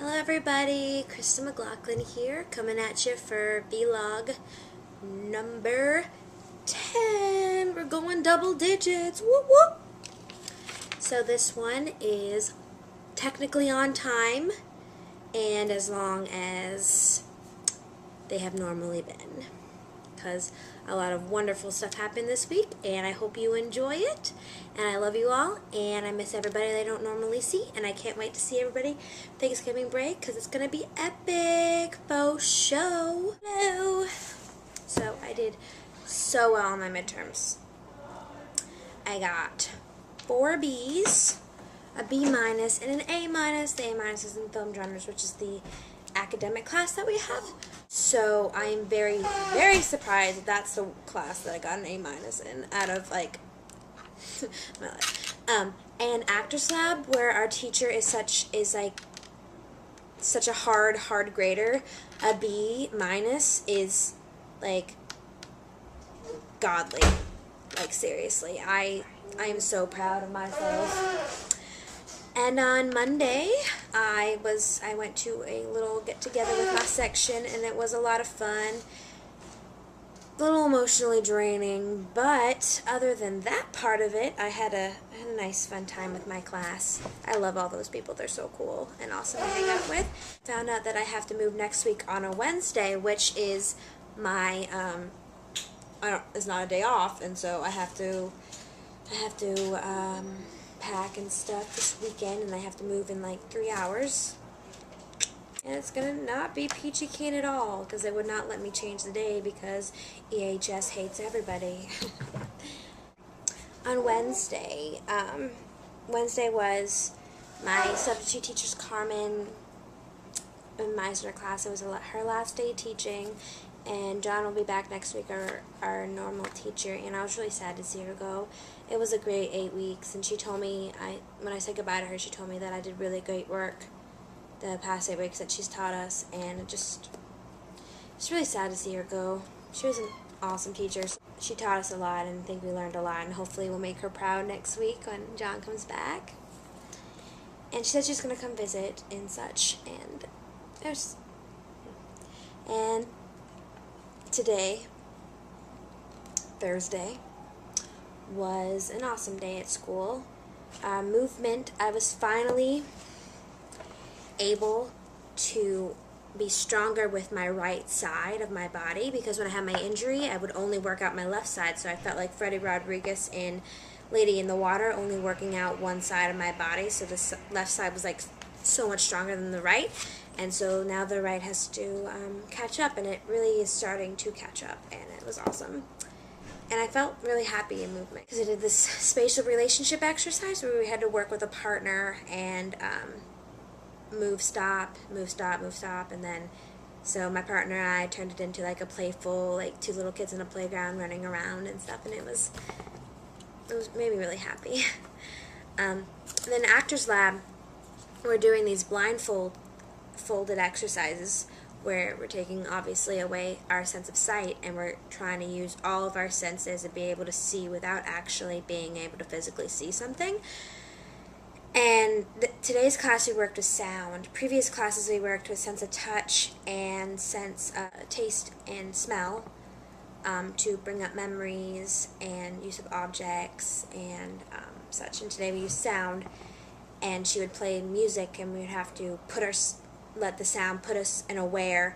Hello everybody, Krista McLaughlin here, coming at you for vlog number 10. We're going double digits, whoop whoop. So this one is technically on time and as long as they have normally been, because a lot of wonderful stuff happened this week, and I hope you enjoy it. And I love you all, and I miss everybody that I don't normally see, and I can't wait to see everybody Thanksgiving break, because it's going to be epic. Faux show. Hello. So I did so well on my midterms. I got 4 B's, a B minus, and an A minus. The A minus is in film genres, which is the academic class that we have. So I am very, very surprised that that's the class that I got an A minus in out of like my life. And Actors Lab, where our teacher is such a hard grader, a B minus is like godly. Like seriously, I am so proud of myself. And on Monday, I went to a little get-together with my section, and it was a lot of fun. A little emotionally draining, but other than that part of it, I had a nice, fun time with my class. I love all those people. They're so cool and awesome to hang out with. Found out that I have to move next week on a Wednesday, which is my, it's not a day off, and so I have to pack and stuff this weekend, and I have to move in like 3 hours. And it's gonna not be peachy keen at all, because they would not let me change the day because EHS hates everybody. On Wednesday, Wednesday was my substitute teacher's Carmen Meisner class. It was her last day teaching, and John will be back next week, our normal teacher, and I was really sad to see her go. It was a great 8 weeks, and she told me, when I said goodbye to her, she told me that I did really great work the past 8 weeks that she's taught us, and it's really sad to see her go. She was an awesome teacher. She taught us a lot, and I think we learned a lot, and hopefully we'll make her proud next week when John comes back. And she said she's going to come visit and such, and today, Thursday, was an awesome day at school. Movement, I was finally able to be stronger with my right side of my body, because when I had my injury, I would only work out my left side, so I felt like Freddie Rodriguez in Lady in the Water, only working out one side of my body, so the left side was like so much stronger than the right, and so now the right has to catch up, and it really is starting to catch up, and it was awesome. And I felt really happy in movement, because I did this spatial relationship exercise where we had to work with a partner and move, stop, and then so my partner and I turned it into like a playful, like 2 little kids in a playground running around and stuff, and it made me really happy. Then Actors Lab, we're doing these folded exercises where we're taking obviously away our sense of sight, and we're trying to use all of our senses and be able to see without actually being able to physically see something. And today's class we worked with sound. Previous classes we worked with sense of touch and sense of taste and smell to bring up memories and use of objects and such. And today we used sound, and she would play music, and we would have to let the sound put us in a where,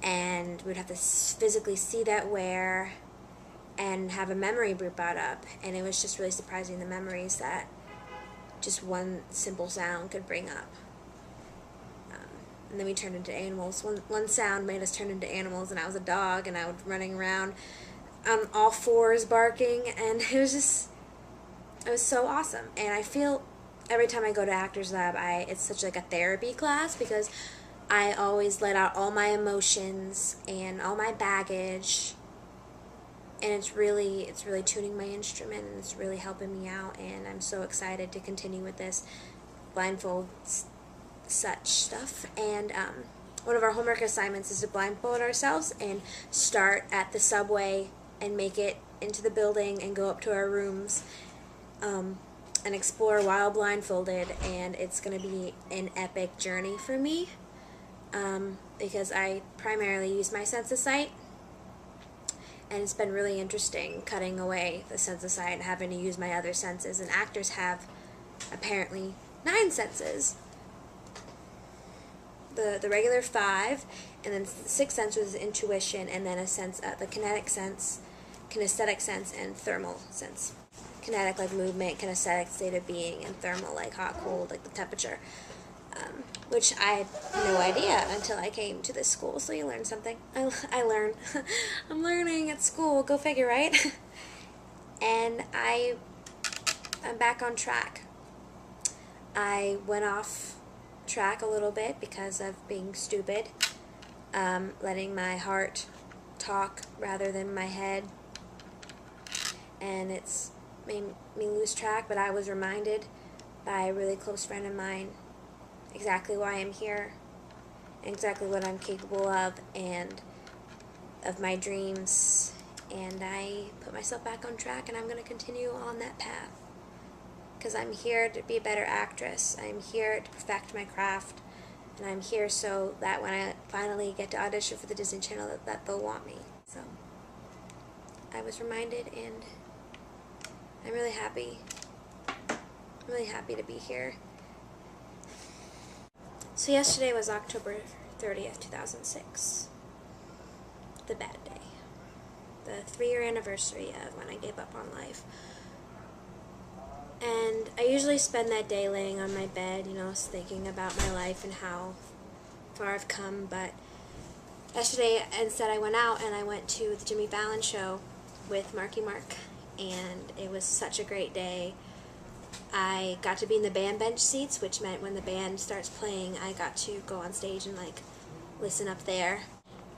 and we'd have to physically see that where and have a memory be brought up. And it was just really surprising, the memories that just one simple sound could bring up. And then we turned into animals. One sound made us turn into animals, and I was a dog, and I was running around on all 4s barking, and it was so awesome. And I feel every time I go to Actors Lab, it's such like a therapy class, because I always let out all my emotions and all my baggage, and it's really tuning my instrument, and it's really helping me out, and I'm so excited to continue with this blindfold such stuff. And one of our homework assignments is to blindfold ourselves and start at the subway and make it into the building and go up to our rooms. And and explore while blindfolded, and it's going to be an epic journey for me because I primarily use my sense of sight, and it's been really interesting cutting away the sense of sight and having to use my other senses, and actors have apparently 9 senses. The regular 5, and then the 6th sense was intuition, and then a sense, the kinetic sense, kinesthetic sense, and thermal sense. Kinetic, like movement, kinesthetic, state of being, and thermal, like hot, cold, like the temperature, which I had no idea until I came to this school, so you learn something. I learn. I'm learning at school, go figure, right? And I'm back on track. I went off track a little bit because of being stupid, letting my heart talk rather than my head, and it's made me lose track, but I was reminded by a really close friend of mine exactly why I'm here, and exactly what I'm capable of, and of my dreams, and I put myself back on track, and I'm going to continue on that path. Because I'm here to be a better actress. I'm here to perfect my craft. And I'm here so that when I finally get to audition for the Disney Channel, that they'll want me. So I was reminded, and I'm really happy. I'm really happy to be here. So yesterday was October 30th, 2006. The bad day. The 3-year anniversary of when I gave up on life. And I usually spend that day laying on my bed, thinking about my life and how far I've come. But yesterday, instead, I went out and I went to the Jimmy Fallon show with Marky Mark. And it was such a great day. I got to be in the band bench seats, which meant when the band starts playing, I got to go on stage and, listen up there.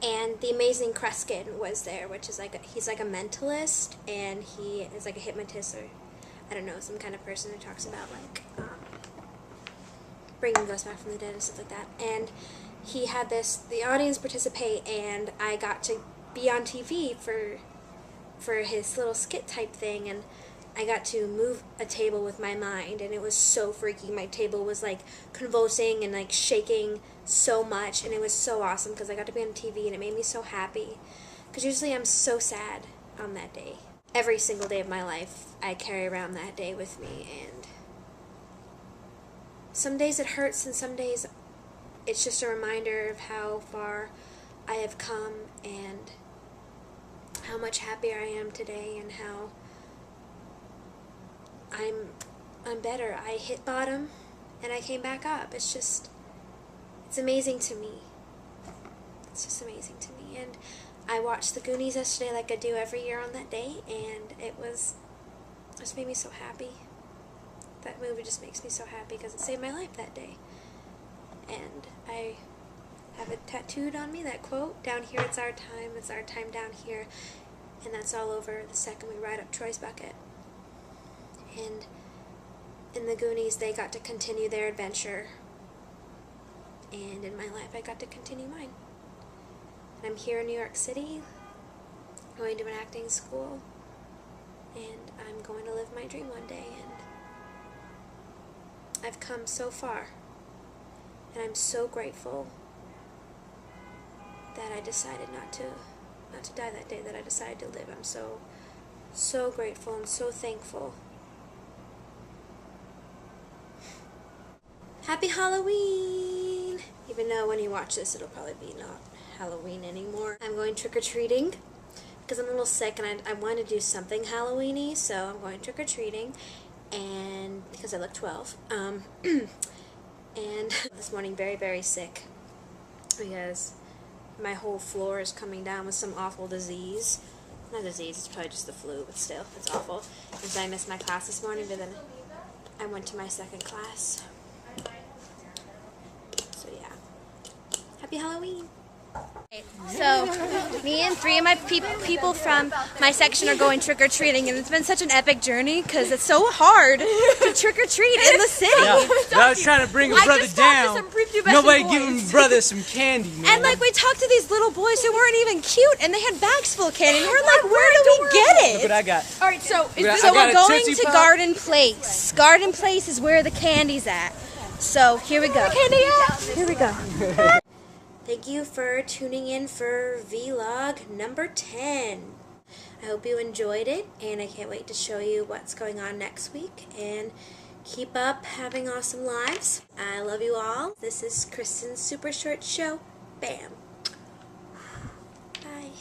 And the amazing Kreskin was there, which is he's like a mentalist, and he is like a hypnotist, or I don't know, some kind of person who talks about bringing ghosts back from the dead and stuff like that. And he had the audience participate, and I got to be on TV for his little skit type thing, and I got to move a table with my mind, and it was so freaky. My table was convulsing and shaking so much, and it was so awesome because I got to be on TV, and it made me so happy. Because usually I'm so sad on that day. Every single day of my life, I carry around that day with me, and some days it hurts, and some days it's just a reminder of how far I have come, and how much happier I am today, and how I'm better. I hit bottom, and I came back up. It's amazing to me. It's just amazing to me, and I watched The Goonies yesterday like I do every year on that day, and it just made me so happy. That movie just makes me so happy because it saved my life that day. And I have it tattooed on me, that quote, "Down here it's our time down here." And that's all over the second we ride up Troy's bucket. And in The Goonies, they got to continue their adventure. And in my life, I got to continue mine. I'm here in New York City, going to an acting school, and I'm going to live my dream one day, and I've come so far, and I'm so grateful that I decided not to die that day, that I decided to live. I'm so grateful and so thankful. Happy Halloween! Even though when you watch this, it'll probably be not Halloween anymore. I'm going trick-or-treating because I'm a little sick, and I want to do something Halloween-y, so I'm going trick-or-treating, and because I look 12. And this morning, very, very sick because my whole floor is coming down with some awful disease. Not disease, it's probably just the flu, but still, it's awful. And so I missed my class this morning, but then I went to my second class. So yeah. Happy Halloween! So, me and 3 of my people from my section are going trick-or-treating, and it's been such an epic journey because it's so hard to trick-or-treat in the city. I was trying to bring a brother down. Nobody giving brother some candy, man. And like we talked to these little boys who weren't even cute, and they had bags full of candy, and we're like, where do we get it? Look what I got. All right, so So we're going to Garden Place. Garden Place is where the candy's at. So here we go. Here we go. Thank you for tuning in for vlog number 10. I hope you enjoyed it, and I can't wait to show you what's going on next week. And keep up having awesome lives. I love you all. This is Kristen's Super Short Show. Bam. Bye.